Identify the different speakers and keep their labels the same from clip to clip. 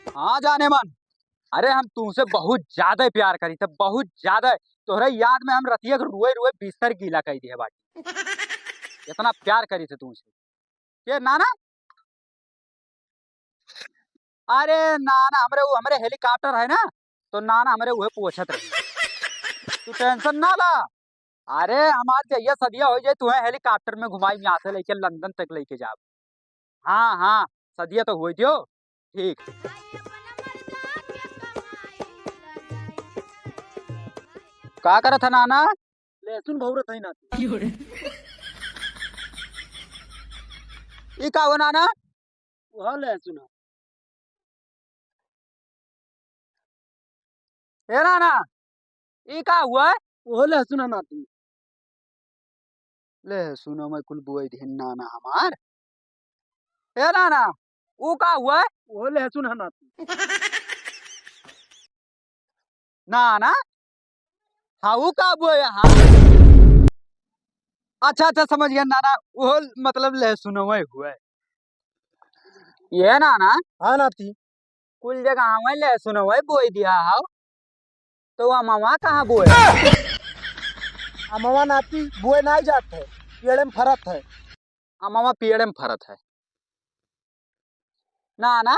Speaker 1: हाँ जाने मन। अरे हम तुमसे बहुत ज्यादा प्यार करी थे, बहुत ज्यादा। तोहरे याद में हम रतिया के रुए रुए बिस्तर गीला कर दिए बाटी। इतना प्यार करी थे तुमसे। ये नाना। अरे नाना हमरे हेलीकॉप्टर है ना, तो नाना हमरे वह पूछत रही। तू टेंशन ना ला। अरे हमार जहिया सदिया हो जाए तुम्हें हेलीकॉप्टर में घुमाई यहाँ से लेके लंदन तक लेके जाओ। हाँ हाँ, सदिया तो हुई दियो। ठीक। का करत है नाना?
Speaker 2: लहसुन भौरत है ना।
Speaker 1: ई का हो नाना?
Speaker 2: वह लहसुन है।
Speaker 1: ए नाना, ई का हुआ है?
Speaker 2: वह लहसुन है नाती।
Speaker 1: ले सुनो मैं कुल बुआई ध्यान नाना हमार। ए नाना, ऊ का हुआ है?
Speaker 2: वह लहसुन है नाती।
Speaker 1: नाना, हाँ ऊ का बुआ है हाँ। अच्छा अच्छा समझ गया नाना, वो मतलब लहसुन में हुआ है। ये नाना,
Speaker 2: हाँ नाती।
Speaker 1: कुल जगह में लहसुन में बोई दिया हाउ, तो वह मामा कहाँ बोए?
Speaker 2: अमवा नाती बुए नहीं जात है, पेड़ में फरत है।
Speaker 1: मामा पेड़ में फरत है। नाना,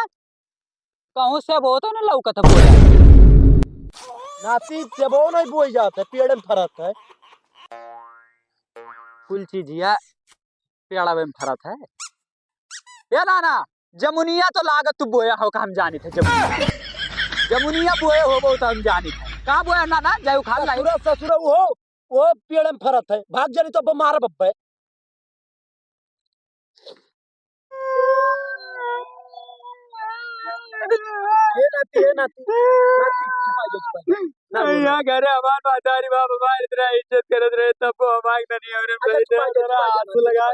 Speaker 1: कहूँ से वो तो नहीं लौकत बोया।
Speaker 2: नाती जबो नहीं बुए जात है, पेड़ में फरत है।
Speaker 1: कुल चीजिया पेड़ा में फरत है। ये नाना, जमुनिया तो लागत तू बोया हो का हम जानी थे। जमुनिया जमुनिया बोए हो तो हम जानी थे। कहाँ बोया नाना? जायु खा लाई।
Speaker 2: ससुरा वो पेड़ में फरत है, भाग जानी तो मार बब्बे। ये नाती नाती छुपा जा छुपा जा। ना बोल
Speaker 1: यहाँ घर हमार मातारी बाप हमारी इतना इज्जत करत रहे, तब वो हमारे नहीं हो
Speaker 2: अच्छा
Speaker 1: रहे
Speaker 2: छुपा जा छुपा जा
Speaker 1: हाथ लगा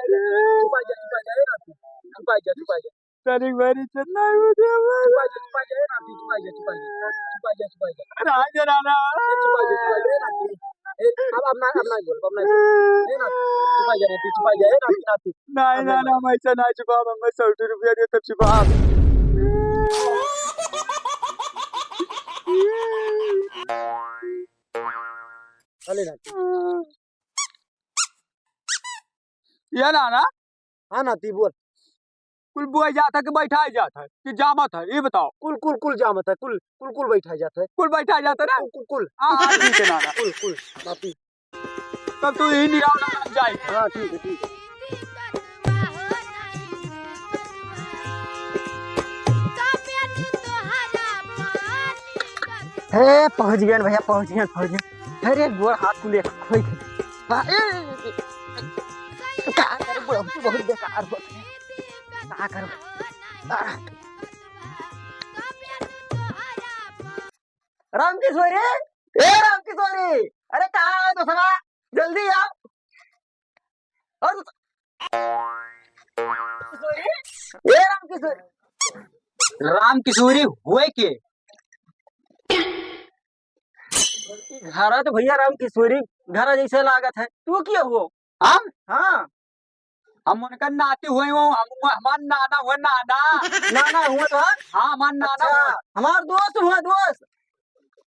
Speaker 2: छुपा जा छुपा जा ये नाती छुपा जा छुपा जा
Speaker 1: तनिक मेरी इज्जत नहीं होती
Speaker 2: छुपा जा ये नाती छुपा जा छुपा जा छुपा जा
Speaker 1: राज राना।
Speaker 2: छुपा जा ये नाती। अब ना बोल ये नाती छुपा जा ये नाती नाती।
Speaker 1: नहीं नाना, हम ऐसा ना छुपा, मैं 100 रुपया दिया तब छुपा।
Speaker 2: चले नाती।
Speaker 1: ये नाना,
Speaker 2: हाँ नाती बोल।
Speaker 1: कुल बुआ जाता कि बैठा जाता है कि जामत है, ये बताओ।
Speaker 2: कुल कुल कुल जामत है, कुल कुल कुल बैठा जाता है।
Speaker 1: कुल बैठा जाता ना।
Speaker 2: कुल कुल
Speaker 1: हाँ ठीक है नाना।
Speaker 2: कुल कुल नाती।
Speaker 1: तब तू यही निराव जाए।
Speaker 2: हाँ ठीक है ठीक है।
Speaker 3: हे पहुंच गए भैया, पहुंच गए। अरे गोड़ हाथ को ले खोई क्या करूं, बहुत बेकार होते हैं। क्या करूं? राम किशोरी, ए राम किशोरी, अरे कहाँ है तो सगा, जल्दी आओ। और किशोरी, ए राम किशोरी।
Speaker 1: राम किशोरी हुए के
Speaker 3: घर तो भैया राम किशोरी घर जैसे लागत है। तू क्या हुआ?
Speaker 1: हम
Speaker 3: हाँ
Speaker 1: हम उनका नाते हुए हो, हम हमार नाना हुआ नाना।
Speaker 3: नाना हुआ तो है?
Speaker 1: हाँ हमार नाना
Speaker 3: अच्छा
Speaker 1: हुआ।
Speaker 3: हमार दोस्त हुआ, दोस्त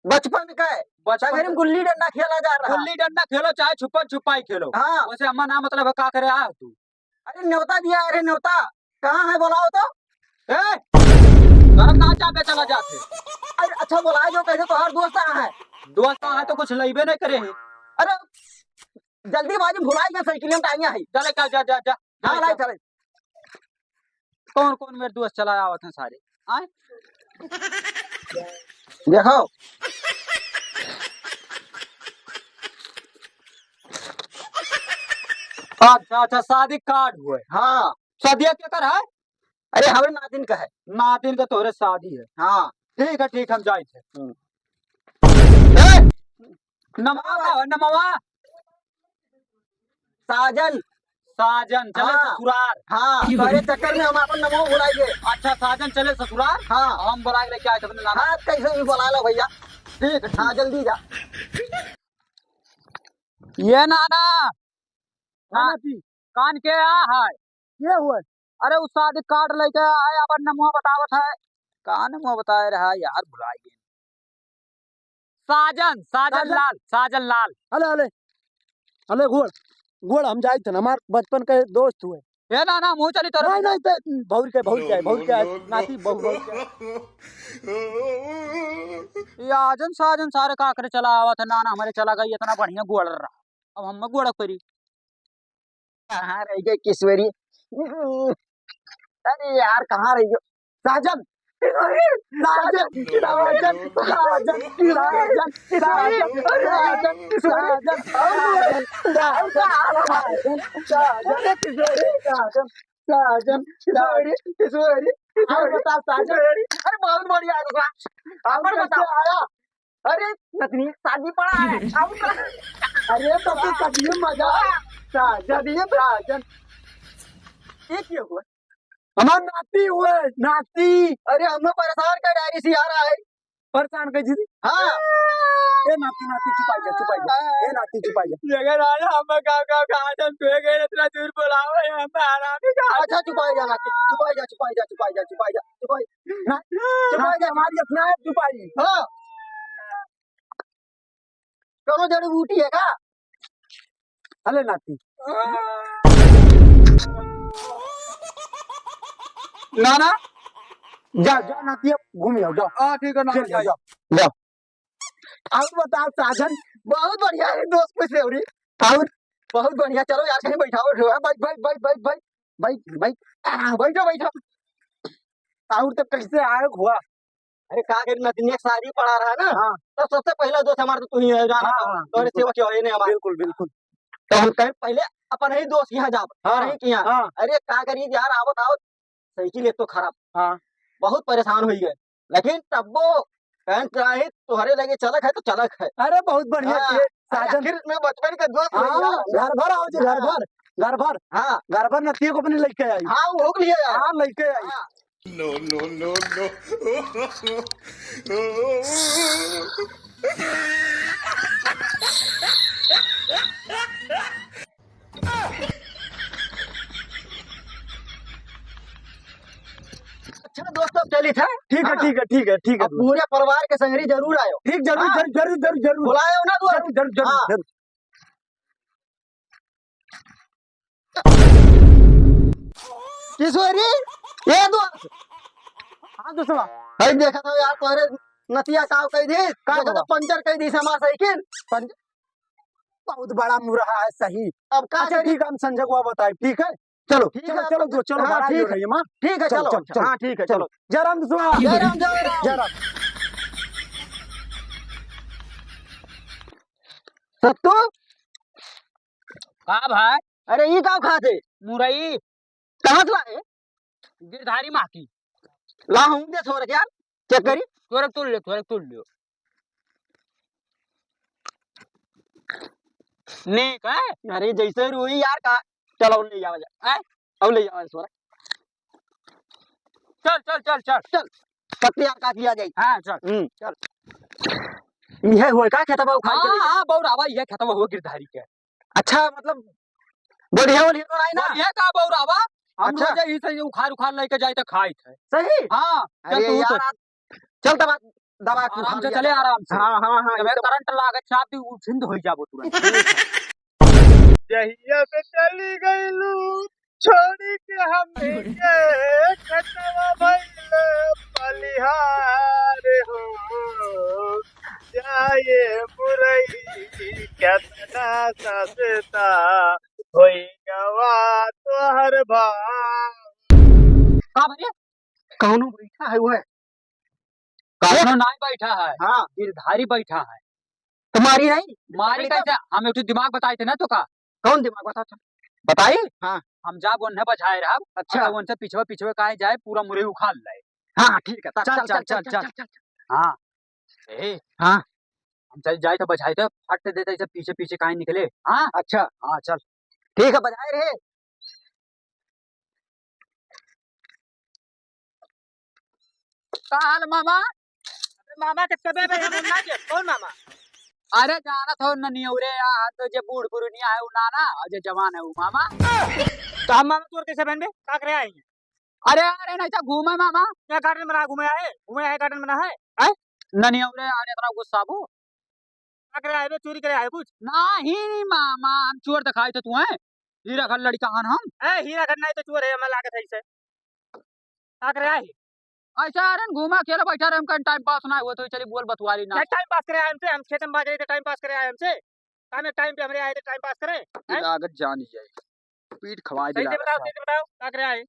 Speaker 3: बचपन का है।
Speaker 1: बचपन
Speaker 3: घर में गुल्ली डंडा खेला जा रहा।
Speaker 1: गुल्ली डंडा खेलो चाहे छुपन छुपाई खेलो।
Speaker 3: हाँ
Speaker 1: वैसे अम्मा ना मतलब है, का करे आ तू?
Speaker 3: अरे न्योता दिया, अरे न्योता कहाँ है बुलाओ तो।
Speaker 1: ए घर कहाँ जाके चला जाते?
Speaker 3: अरे अच्छा बुलाए जो, कैसे तो हर दोस्त कहाँ है?
Speaker 1: दोस्त है तो कुछ लईबे नहीं करे है।
Speaker 3: अरे जल्दीबाजी भुलाई गया, साइकिल में टाइम है।
Speaker 1: चले का जा जा जा।
Speaker 3: हाँ लाई चले।
Speaker 1: कौन कौन मेरे दोस्त चला आवत हैं सारे? आए
Speaker 3: देखो
Speaker 1: अच्छा अच्छा, शादी कार्ड हुए।
Speaker 3: हाँ।
Speaker 1: शादिया क्या कर है?
Speaker 3: अरे हमारे नातिन का है।
Speaker 1: नातिन का तोरे शादी है।
Speaker 3: हाँ
Speaker 1: ठीक है ठीक, हम जाए थे।
Speaker 3: ए,
Speaker 1: नमवा का है नमवा?
Speaker 3: साजन।
Speaker 1: साजन चले
Speaker 3: हाँ।
Speaker 1: ससुराल।
Speaker 3: हाँ तेरे चक्कर में हम अपन नमो बुलाएंगे।
Speaker 1: अच्छा साजन चले ससुराल।
Speaker 3: हाँ
Speaker 1: हम बुलाए लेके आए थे अपने नाना।
Speaker 3: हाँ कैसे भी बुला लो भैया।
Speaker 1: ठीक है
Speaker 3: हाँ जल्दी जा।
Speaker 1: ये नाना।
Speaker 2: हाँ नाती
Speaker 1: कान के आ है।
Speaker 2: ये हुआ।
Speaker 1: अरे उस शादी कार्ड लेके आए, अपन नमुआ बतावत है। कान में बताया रहा यार, भुलाई गए। साजन साजन
Speaker 2: साजन?
Speaker 1: लाल, साजन लाल।
Speaker 2: अले अले अले गोड़ गोड़ हम जाए थे ना, हमार बचपन के दोस्त हुए।
Speaker 1: ए ना ना मुंह चली तोरे।
Speaker 2: नहीं नहीं ते भौर के नाती बहु
Speaker 1: ये आजन साजन सारे का करे चला आवा था, नाना हमारे चला गई, इतना बढ़िया गोड़ रहा, अब हम गोड़ करी।
Speaker 3: कहाँ रह गए किशोरी? अरे यार कहाँ रह गए? साजन साजन साजन साजन बता साजन। अरे बहुत बढ़िया आया। अरे नतनी शादी पड़ा है। अरे तो कभी मजा साजन ये क्या हुआ?
Speaker 2: हमार नाती हुए नाती।
Speaker 3: अरे हमें परेशान कर डायरी से आ रहा है।
Speaker 2: परेशान कर जी।
Speaker 3: हाँ
Speaker 2: ए नाती छुपाई जा ए नाती छुपाई जा।
Speaker 1: जगह राजा हम का आजन पे गए, इतना दूर बुलावे हम आराम का।
Speaker 3: अच्छा छुपाई जा नाती, छुपाई जा
Speaker 2: हमारी अपना है छुपाई।
Speaker 3: हाँ कौन जड़ी बूटी है का?
Speaker 2: अले नाती
Speaker 1: नाना
Speaker 2: जा जा नाती अब घूम जाओ जाओ।
Speaker 1: हाँ ठीक है
Speaker 2: चल
Speaker 1: नाना।
Speaker 2: जाओ जाओ। अब बताओ साजन।
Speaker 3: बहुत बढ़िया है दोस्त पे सेवरी। और बहुत बढ़िया, चलो यार कहीं बैठाओ बैठो।
Speaker 2: और तो कैसे आए हुआ?
Speaker 3: अरे का करी नतनी एक शादी पड़ा रहा ना।
Speaker 2: हाँ
Speaker 3: तो सबसे पहला दोस्त हमारा तो तू ही है जाना।
Speaker 2: हाँ
Speaker 3: और सेवा क्यों है नहीं हमारे।
Speaker 2: बिल्कुल बिल्कुल।
Speaker 3: तो हम कहीं पहले अपन ही दोस्त यहाँ जा
Speaker 2: हाँ
Speaker 3: नहीं किया।
Speaker 2: हाँ
Speaker 3: अरे का करी यार आवत साइकिल एक तो खराब,
Speaker 2: हाँ
Speaker 3: बहुत परेशान हुई गए, लेकिन तब वो कहन चाहे तुम्हारे लगे चलक है तो चलक है।
Speaker 2: अरे बहुत बढ़िया
Speaker 3: हाँ,
Speaker 2: किए साजन।
Speaker 3: आखिर में बचपन के दोस्त हुए
Speaker 2: हाँ
Speaker 3: यार।
Speaker 2: घर भर आओ जी घर भर
Speaker 3: हाँ
Speaker 2: घर भर नतिया को अपने लेके आई।
Speaker 3: हाँ वो हो लिया यार।
Speaker 2: हाँ लेके आई।
Speaker 3: हाँ। अच्छा दोस्तों चली था।
Speaker 2: ठीक है ठीक है ठीक है ठीक है।
Speaker 3: अब पूरे परिवार के संगरी जरूर आयो।
Speaker 2: ठीक जरूर
Speaker 3: हाँ।
Speaker 2: जरूर जरूर जरूर
Speaker 3: बुलायो ना तू।
Speaker 2: जरूर जरूर जरूर
Speaker 3: हाँ।
Speaker 2: जरूर।
Speaker 3: किशोरी ये दोस्त।
Speaker 2: हाँ दूसरा
Speaker 3: भाई देखा था यार तुम्हारे नतिया साहब कही थी
Speaker 2: का
Speaker 3: देखा तो पंचर कही थी हमारा साइकिल।
Speaker 2: बहुत बड़ा मुरहा है सही।
Speaker 3: अब का
Speaker 2: अच्छा
Speaker 3: करी?
Speaker 2: ठीक है हम संजय को बताए। ठीक है चलो
Speaker 3: ठीक
Speaker 2: चलो
Speaker 3: है,
Speaker 2: चलो
Speaker 3: अब-
Speaker 2: चलो
Speaker 3: हाँ,
Speaker 2: बड़ा
Speaker 3: ठीक
Speaker 2: हो
Speaker 3: है।
Speaker 2: रही है माँ।
Speaker 3: ठीक है चलो
Speaker 2: चलो
Speaker 3: हाँ ठीक है चलो।
Speaker 2: जय राम दूसरा।
Speaker 3: जय राम जय राम।
Speaker 2: जय राम।
Speaker 3: सत्तू
Speaker 1: हाँ भाई,
Speaker 3: अरे ये का खाते
Speaker 1: मुरई
Speaker 3: कहाँ से लाए?
Speaker 1: गिरधारी माँ की।
Speaker 3: ला हूँ दे छोड़ के यार चेक करी।
Speaker 1: थोड़ा तुल लियो। नेक है।
Speaker 3: अरे जैसे रुई यार का। चलो ले जाओ जा अब ले जाओ छोरा।
Speaker 1: चल।
Speaker 3: पत्ती यार काट लिया जाए।
Speaker 1: हाँ चल।
Speaker 3: चल यह हुआ का खेता बाबू खाई चले।
Speaker 1: हाँ बौरावा ये खत्म हुआ गिरधारी के।
Speaker 3: अच्छा मतलब बढ़िया वाली तो नहीं ना।
Speaker 1: ये का बौरावा, हम
Speaker 3: अच्छा।
Speaker 1: रोज ही उखाड़ लेके जाए तो खाई थे।
Speaker 3: सही।
Speaker 1: हाँ चल
Speaker 3: अरे
Speaker 1: तू
Speaker 3: यार चल दबा दबा
Speaker 1: आराम से चले, आराम से।
Speaker 3: हाँ हाँ हाँ
Speaker 1: जब करंट लागे चापी उछिंद हो जाबो तुरंत।
Speaker 4: जहिया से चली गईलू छोड़ी के हमें के खतवा भइले बलिहार हो जाए मुरई केतना सस्ता होई गवा तोहर भाव।
Speaker 1: का भैया
Speaker 3: कौनो बैठा है वो है।
Speaker 1: कौनो नाई बैठा है,
Speaker 3: हाँ
Speaker 1: गिरधारी बैठा है।
Speaker 3: तुम्हारी नहीं
Speaker 1: मारी कैसे, हम एक दिमाग बताए थे ना तो का
Speaker 3: कौन दिमाग बता था?
Speaker 1: बताई।
Speaker 3: हाँ।
Speaker 1: हम जा बोन बजाए रहा।
Speaker 3: अच्छा
Speaker 1: उनसे पिछवे कहे जाए पूरा मुरे उखाड़ ले।
Speaker 3: हाँ ठीक है
Speaker 1: चल। हाँ ए
Speaker 3: हाँ
Speaker 1: हम चल जाए तो बजाए थे, फट देते ऐसे पीछे पीछे कहीं निकले। हाँ
Speaker 3: अच्छा
Speaker 1: हाँ चल।
Speaker 3: ठीक है बजाए रहे।
Speaker 1: का हाल मामा? मामा के कबे बे हम ना के कौन मामा? अरे जाना था न नियौरे यार, तो जे बूढ़ पुरनिया है उ नाना और जे जवान है उ मामा।
Speaker 4: तो हम मामा तोर कैसे बहन बे का करे आई?
Speaker 1: अरे अरे नहीं था घूमे मामा
Speaker 2: क्या गार्डन बना घूमे आए गार्डन बना है
Speaker 1: नहीं अरे अरे इतना गुस्सा को
Speaker 2: क्या करे आए बे? चोरी करे आए कुछ
Speaker 1: नहीं मामा हम चोर दिखाए थे तू है हीरा खल लड़का हन हम
Speaker 2: ए हीरा करना है तो चोर है मैं लागत है इसे क्या करे आए
Speaker 1: ऐसा अरे घूमा खेला बैठा रहे हम टाइम पास ना हुआ तो चली बोल बतवाली ना
Speaker 2: क्या टाइम पास करे आए हमसे हम खेत में बाज रहे थे टाइम पास करे आए हमसे काम टाइम पे हमरे आए थे टाइम पास करे हैं?
Speaker 1: लागत जानी जाए पीठ खवा
Speaker 2: सही
Speaker 1: दिला
Speaker 2: से बताओ क्या करे आए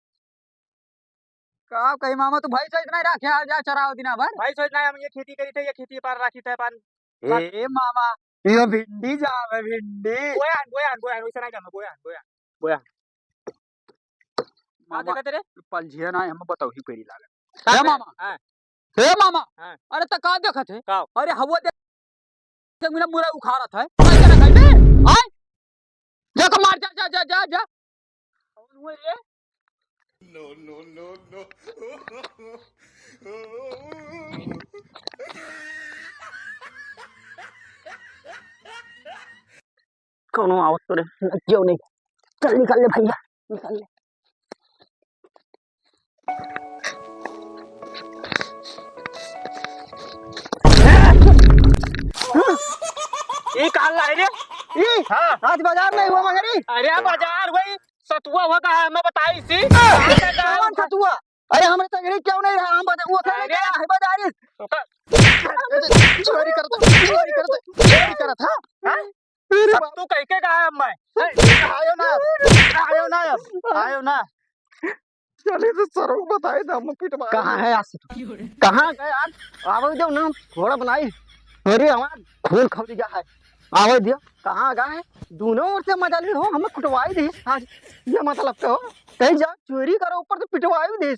Speaker 1: का कही मामा तू भाई से इतना ही रखे आ जा चराओ दिना भर
Speaker 2: भाई सोचना है हम ये खेती करी थे ये खेती पार राखी थे पान
Speaker 1: ए मामा ये भिंडी जावे भिंडी
Speaker 2: गोयान वैसे नहीं जाना गोयान
Speaker 1: मामा
Speaker 2: देखा तेरे
Speaker 1: पलझिया ना हम बताओ ही पेड़ी लागत
Speaker 2: क्या
Speaker 1: हे
Speaker 2: करे?
Speaker 1: मामा
Speaker 2: हाँ।
Speaker 1: हे मामा
Speaker 2: हाँ।
Speaker 1: अरे त का देखत है
Speaker 2: का?
Speaker 1: अरे हवा देख मेरा मुरा उखाड़त है कैसे ना कहबे आय जा के मार जा कौन हुए ये
Speaker 3: कौनो आओ तो रे क्यों नहीं चल निकल ले भैया निकल ले
Speaker 2: ये कहाँ ला रे
Speaker 3: ई
Speaker 2: हाँ
Speaker 3: आज बाजार नहीं हुआ मगरी
Speaker 2: अरे बाजार वही सतुआ हुआ कहा है मैं बताई सी
Speaker 3: कौन सतुआ अरे हमरे तगड़ी क्यों नहीं रहा हम बता वो क्या
Speaker 2: अरे!
Speaker 3: है बाजारी
Speaker 1: चोरी करत हां
Speaker 2: तू कह के कहा है मैं आयो ना
Speaker 4: चले तो सरों बताए था हम पिटवा
Speaker 3: कहाँ है आज कहाँ गए यार आवे दो ना थोड़ा बनाई अरे हमार खून खौल गया है आवे दियो कहाँ गए दोनों ओर से मजा ले हो हमें कुटवाई दे आज ये मतलब तो हो कहीं जा चोरी करो ऊपर से पिटवाई दे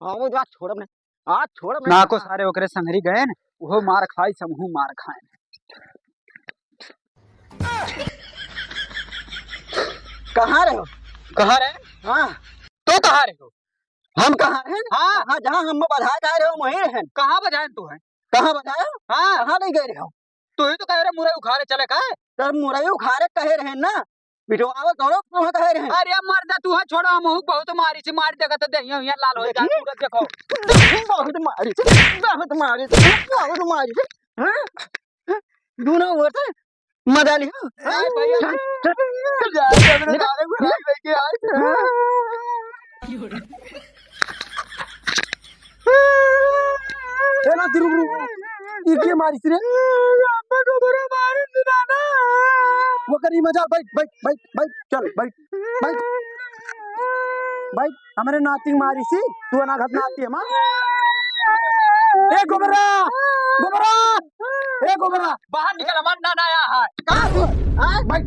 Speaker 3: आओ आज छोड़ब नहीं आज छोड़ब
Speaker 1: ना को सारे ओकरे संगरी गए न वो मार खाई समूह मार खाए
Speaker 3: कहाँ रहे हो
Speaker 1: कहाँ रहे
Speaker 3: हाँ
Speaker 1: तो कहाँ रहे हो
Speaker 3: हम कहाँ हैं
Speaker 1: हाँ
Speaker 3: हाँ जहाँ हम बधाए जा रहे हो वहीं रहे
Speaker 1: कहाँ बजाए तू है
Speaker 3: कहाँ बधाए
Speaker 1: हाँ
Speaker 3: कहाँ नहीं गए रहे हो
Speaker 1: तू ही तो कह रहे मुरे उखाड़े चले का
Speaker 3: तर मुरई उखाड़े कहे रहे ना पिटवावे करो कहाँ कहे रहे
Speaker 1: अरे मर्दा तू है छोड़ा हम बहुत मारी से मार देगा तो दहिया हिया लाल हो जा
Speaker 3: देखी?
Speaker 1: पूरा देखो
Speaker 3: बहुत मारी हाँ दोनों ओर से मजा लियो
Speaker 1: अरे भैया
Speaker 3: लेके आए थे ए ना तिरु इके मारी रे
Speaker 2: अम्मा को बड़ा मार दिया ना
Speaker 3: वो करी मजा बैठ चल बैठ हमारे नाती मारी सी तू ना घट नाती है मां ए गोबरा
Speaker 1: बाहर निकल हमारा नाना आया है
Speaker 3: कहां तू बैठ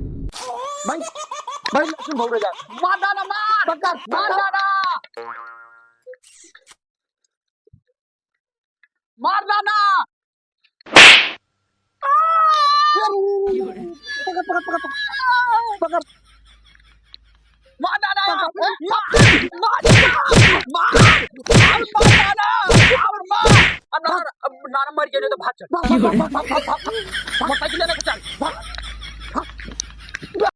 Speaker 3: लक्ष्मी भौरे जा
Speaker 1: मार नाना मार नाना मार नाना
Speaker 3: पकड़
Speaker 1: मार नाना नाना मर गए तो भाग चल मोटरसाइकिल लेके चल